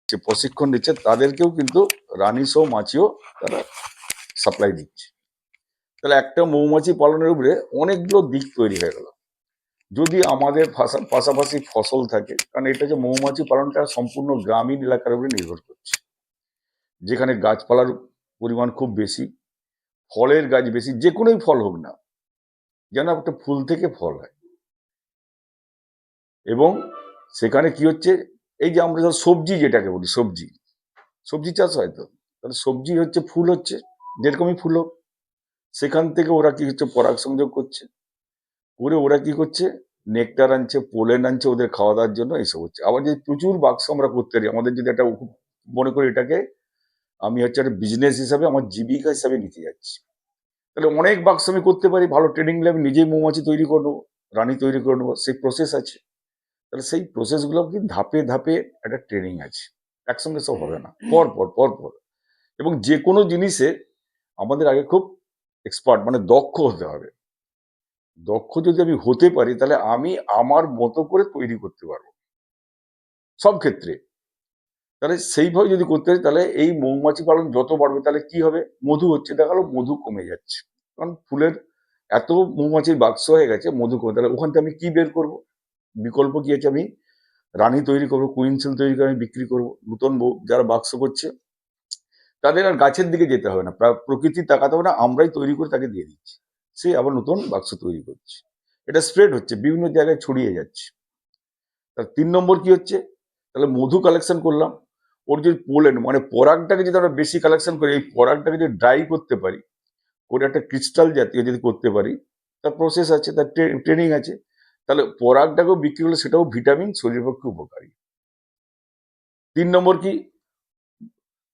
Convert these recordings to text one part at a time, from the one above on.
যে প্রশিক্ষণ দিচ্ছে তাদেরকেও কিন্তু রানী সহ মাছিও তারা সাপ্লাই দিচ্ছে। তাহলে একটা মৌমাছি পালনের উপরে অনেকগুলো দিক তৈরি হয়ে গেল। যদি আমাদের পাশাপাশি ফসল থাকে, কারণ এটা যে মৌমাছি পালনটা সম্পূর্ণ গ্রামীণ এলাকার উপরে নির্ভর করছে, যেখানে গাছপালার পরিমাণ খুব বেশি, ফলের গাছ বেশি, যে কোনোই ফল হোক না, যেন একটা ফুল থেকে ফল হয়। এবং সেখানে কি হচ্ছে, এই যে আমরা সবজি যেটাকে বলি, সবজি চাষ হয় তো, তাহলে সবজি হচ্ছে ফুল হচ্ছে, যেরকমই ফুল হোক, সেখান থেকে ওরা কি হচ্ছে পরাগ সংযোগ করছে, করে ওরা কি করছে নেকটার আনছে, পোলেন আনছে ওদের খাওয়া দাওয়ার জন্য, এইসব হচ্ছে। আবার যদি প্রচুর বাক্স আমরা করতে পারি, আমাদের যদি একটা মনে করি এটাকে আমি হচ্ছে একটা বিজনেস হিসাবে, আমার জীবিকা হিসাবে নিতে যাচ্ছি, তাহলে অনেক বাক্স আমি করতে পারি, ভালো ট্রেনিং নিলে আমি নিজেই মৌমাছি তৈরি করে নেবো, রানী তৈরি করে নেবো, সেই প্রসেস আছে। তাহলে সেই প্রসেসগুলো কি ধাপে ধাপে একটা ট্রেনিং আছে, একসঙ্গে সব হবে না, পর পর পর পর। এবং যে কোনো জিনিসে আমাদের আগে খুব এক্সপার্ট মানে দক্ষ হতে হবে। দক্ষ যদি আমি হতে পারি তাহলে আমি আমার মতো করে তৈরি করতে পারবো সব ক্ষেত্রে। তাহলে সেইভাবে যদি করতে পারি তাহলে এই মৌমাছি পালন যত বাড়বে তাহলে কি হবে, মধু হচ্ছে দেখা গেলো মধু কমে যাচ্ছে, কারণ ফুলের এত মৌমাছির বাক্স হয়ে গেছে, মধু কমে, তাহলে ওখান থেকে আমি কি বের করব, বিকল্প কি আছে, আমি রানী তৈরি করবো, কুইন সেল তৈরি করে আমি বিক্রি করবো, নতুন যারা বাক্স করছে তাদের আর গাছের দিকে যেতে হবে না, প্রকৃতি তাকাতে হবে না, আমরাই তৈরি করে তাকে দিয়ে দিচ্ছি, সে আবার নতুন বাক্স তৈরি করছে, এটা স্প্রেড হচ্ছে, বিভিন্ন জায়গায় ছড়িয়ে যাচ্ছে। তার 3 নম্বর কি হচ্ছে, তাহলে মধু কালেকশন করলাম, ওর যদি পোলেন মানে পরাগটাকে যদি আমরা বেশি কালেকশন করি, এই পরাগটাকে যদি ড্রাই করতে পারি, করে একটা ক্রিস্টাল জাতীয় যদি করতে পারি, তার প্রসেস আছে, তার ট্রেনিং আছে, তাহলে পরাগটাকেও বিক্রি করলে সেটাও ভিটামিন, শরীরের পক্ষে উপকারী। 3 নম্বর কি,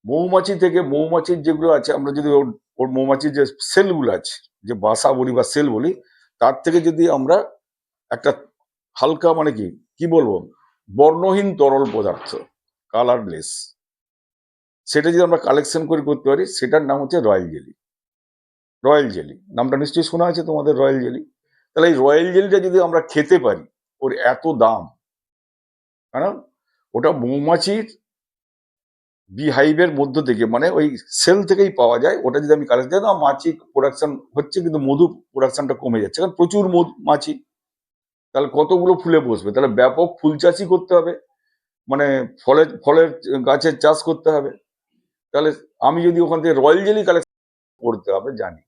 মৌমাছি থেকে মৌমাছির যেগুলো আছে, আমরা যদি ওর মৌমাছির যে সেলগুলো আছে, যে বাসা বলি বা সেল বলি, তার থেকে যদি আমরা একটা হালকা মানে কি বলবো, বর্ণহীন তরল পদার্থ, কালারলেস, সেটা যদি আমরা কালেকশন করে করতে পারি, সেটার নাম হচ্ছে রয়্যাল জেলি। রয়্যাল জেলি নামটা নিশ্চয়ই শোনা আছে তোমাদের, রয়্যাল জেলি। তাহলে এই রয়্যাল জেলিটা যদি আমরা খেতে পারি, ওর এত দাম, কারণ ওটা মৌমাছির বিহাইভের মধ্য থেকে মানে ওই সেল থেকেই পাওয়া যায়, ওটা যদি আমি কালেক্ট করি না, মাছি প্রোডাকশন হচ্ছে কিন্তু মধু প্রোডাকশনটা কমে যাচ্ছে, কারণ প্রচুর মাছি, তাহলে কতগুলো ফুলে বসবে, তাহলে ব্যাপক ফুল চাষই করতে হবে, মানে ফলের গাছের চাষ করতে হবে। তাহলে আমি যদি ওখান থেকে রয়্যাল জেলি কালেক্ট করতে হবে, জানি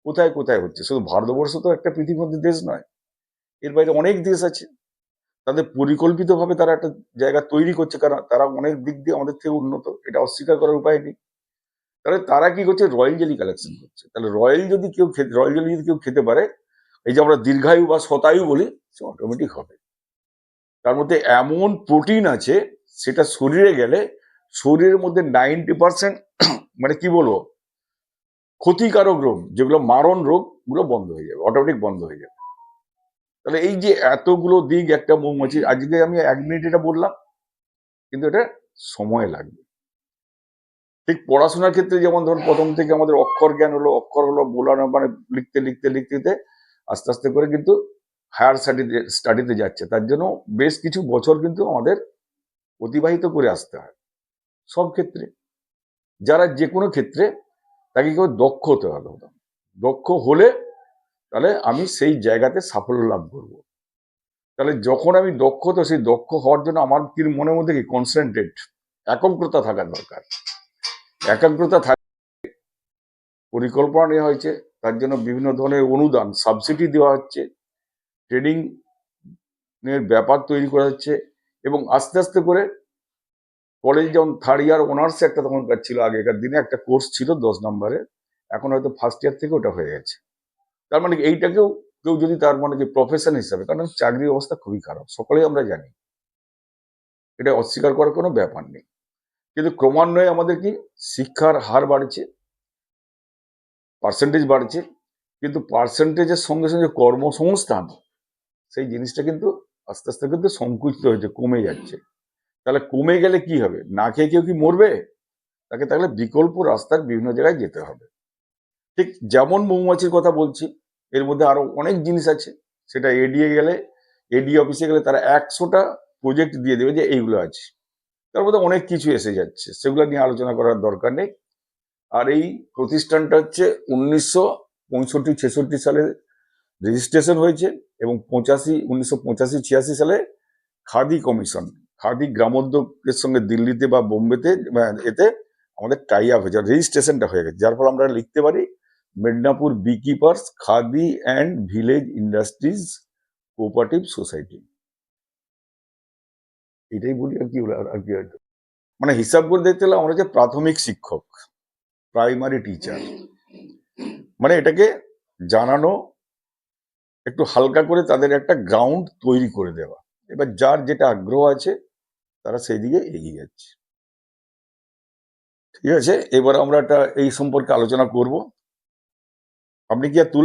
কোথায় কোথায় হচ্ছে, শুধু ভারতবর্ষ তো একটা পৃথিবীর মধ্যে দেশ নয়, এর বাইরে অনেক দেশ আছে, তাদের পরিকল্পিতভাবে তারা একটা জায়গা তৈরি করছে, কারণ তারা অনেক দিক দিয়ে আমাদের থেকে উন্নত, এটা অস্বীকার করার উপায় নেই। তাহলে তারা কি করছে, রয়্যাল জেলি কালেকশন করছে। তাহলে রয়্যাল জেলি যদি কেউ খেতে পারে, এই যে আমরা দীর্ঘায়ু বা শতায়ু বলি, সে অটোমেটিক হবে। তার মধ্যে এমন প্রোটিন আছে, সেটা শরীরে গেলে শরীরের মধ্যে 90% মানে কি বলবো, ক্ষতিকারক রোগ যেগুলো মারণ রোগ, গুলো বন্ধ হয়ে যাবে, অটোমেটিক বন্ধ হয়ে যাবে। তাহলে এই যে এতগুলো দিক একটা মৌমাছি, আজকে আমি 1 মিনিট এটা বললাম, কিন্তু এটা সময় লাগবে। ঠিক পড়াশোনার ক্ষেত্রে যেমন ধরুন প্রথম থেকে আমাদের অক্ষর জ্ঞান হলো, অক্ষর হলো বোলানো, মানে লিখতে লিখতে লিখতে আস্তে আস্তে করে কিন্তু হায়ার স্টাডিতে যাচ্ছে, তার জন্য বেশ কিছু বছর কিন্তু আমাদের অতিবাহিত করে আসতে হয় সব ক্ষেত্রে। যারা যে কোনো ক্ষেত্রে, তাকে কেউ দক্ষ হতে হবে, দক্ষ হলে তাহলে আমি সেই জায়গাতে সাফল্য লাভ করব। তাহলে যখন আমি দক্ষ, তো সেই দক্ষ হওয়ার জন্য আমার কি মনের মধ্যে কি কনসেন্ট্রেট, একাগ্রতা থাকার দরকার। একাগ্রতা পরিকল্পনা নেওয়া হয়েছে, তার জন্য বিভিন্ন ধরনের অনুদান, সাবসিডি দেওয়া হচ্ছে, ট্রেনিং এর ব্যাপার তৈরি করা হচ্ছে, এবং আস্তে আস্তে করে কলেজ যেমন 3rd ইয়ার অনার্স একটা তখনকার ছিল, আগেকার দিনে একটা কোর্স ছিল 10 নম্বরের, এখন হয়তো 1st ইয়ার থেকে ওটা হয়ে গেছে। তার মানে এইটাকেও কেউ যদি তার মানে কি প্রফেশন হিসাবে, কারণ চাকরির অবস্থা খুবই খারাপ, সকলেই আমরা জানি, এটা অস্বীকার করার কোনো ব্যাপার নেই, কিন্তু ক্রমান্বয়ে আমাদের কি শিক্ষার হার বাড়ছে, পার্সেন্টেজ বাড়ছে, কিন্তু পার্সেন্টেজের সঙ্গে সঙ্গে কর্মসংস্থান, সেই জিনিসটা কিন্তু আস্তে আস্তে কিন্তু সংকুচিত হয়েছে, কমে যাচ্ছে। তাহলে কমে গেলে কি হবে, না খেয়ে কেউ কি মরবে, তাকে তাহলে বিকল্প রাস্তার বিভিন্ন জায়গায় যেতে হবে। ঠিক যেমন মৌমাছির কথা বলছি, এর মধ্যে আরো অনেক জিনিস আছে, সেটা এডি অফিসে গেলে তারা 100টা প্রজেক্ট দিয়ে দেবে যে এইগুলো আছে, তার মধ্যে অনেক কিছু এসে যাচ্ছে, সেগুলো নিয়ে আলোচনা করার দরকার নেই। আর এই প্রতিষ্ঠানটা হচ্ছে 1965-66 সালে রেজিস্ট্রেশন হয়েছে এবং 1985-86 সালে খাদি কমিশন, খাদি গ্রামোদ্যোগের সঙ্গে দিল্লিতে বা বোম্বেতে এতে আমাদের টাই আপ হয়েছে, রেজিস্ট্রেশনটা হয়ে গেছে, যার ফলে আমরা লিখতে পারি Medinipur bee keepers khadi and village industries cooperative society. এটাই বলি আর কি, আর কি হয়তো মানে হিসাব করে দেখতে হলে আমরা যে প্রাথমিক শিক্ষক, প্রাইমারি টিচার, মানে এটাকে জানানো, একটু হালকা করে তাদের একটা গ্রাউন্ড তৈরি করে দেওয়া। এবার যার যেটা আগ্রহ আছে তারা সেই দিকে এগিয়ে যাচ্ছে। ঠিক আছে, এবার আমরা এই সম্পর্কে আলোচনা করব। আপনি কি আর